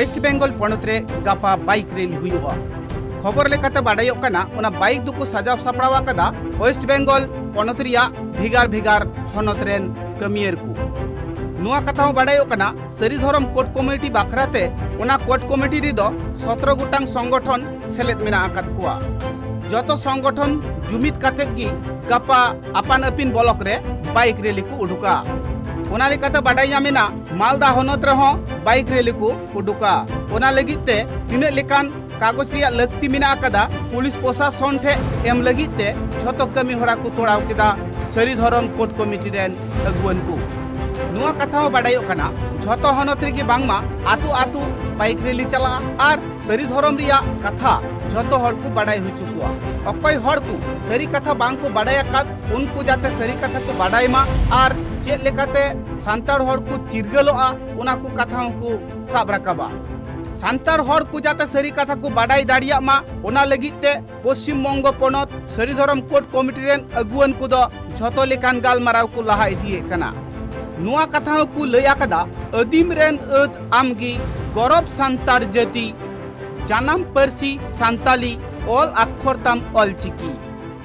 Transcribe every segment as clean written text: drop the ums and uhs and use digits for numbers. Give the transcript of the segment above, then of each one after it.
Waste Bengal पणत रे गापा bike rally हुआ। खबर लेकाते बाडायोग कना ओना बाइक दुको सजाव सापड़ाव आकादा वेस्ट बेंगल पणत रिया भेगार भेगार हनत रेन कमियर को। नुआ कथा बाडायोग कना सारी धरम कोर्ट कमिटी बाखराते ओना कोर्ट कमिटी रिदो 17 गोटांग संगठन सेलेद मेना आकाद कोआ। जतो संगठन जुमिद कातेद गी गापा आपान अपिन ब्लॉक रे बाइक रैली को उडुका। ओना लेकाते बाडाय नामेना मालदा हनत रहो बाइक रैली को उडुका। ओना लगिते तिना लेकान कागज रिया लक्ति मेना आकादा पुलिस प्रशासन ठे एम लगिते झतो कमी हरा को तोड़ाव केदा सारी धरम कोर्ट कमिटी रेन अगुवन को। नुआ कथा बाडायोग कना झतो हनत रेगे बांगमा आतु आतु बाइक रैली चला आर सारी धरम रिया कथा झतो हर को बाडाय हुचुकुआ। अकय हर को सारी कथा बांग को बाडाय आकाद उनको जाते सारी कथा को बाडाय मा आर चेद लेकाते सांतार हर को चिरगलोआ ओना को कथा को साब राकाबा। सांतार हर को जाते सारी कथा को बाडाय दाड़िया मा ओना लगिते पश्चिम बंग पनत सारी धरम कोर्ट कमिटी रेन अगुवन को दो झतो लेकान गालमाराव को लहा इदिए कना। नुआ कथा को लय आकादा अदीम रेन अद आमगी गौरव सांतार जाति जानाम पारसी सांताली ऑल अक्षर ताम ऑलचिकी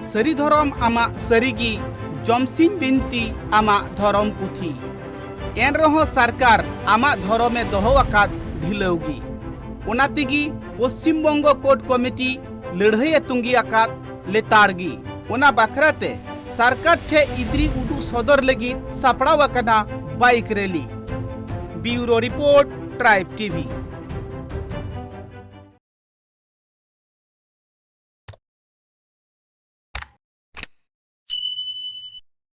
सारी धरम आमा सारीगी जमसिन बिनती आमा धरम पुथी एन रहो सरकार आमा धरमे दोहो आकाद ढिलौगी। ओनातिगी पश्चिम बंग कोर्ट कमिटी लड़ाई तुंगी आकाद लेताड़गी। ओना बाखराते सरकार ठे इद्री उडू सदर लगी सापड़ाव bike rally. Bureau report Tribe TV.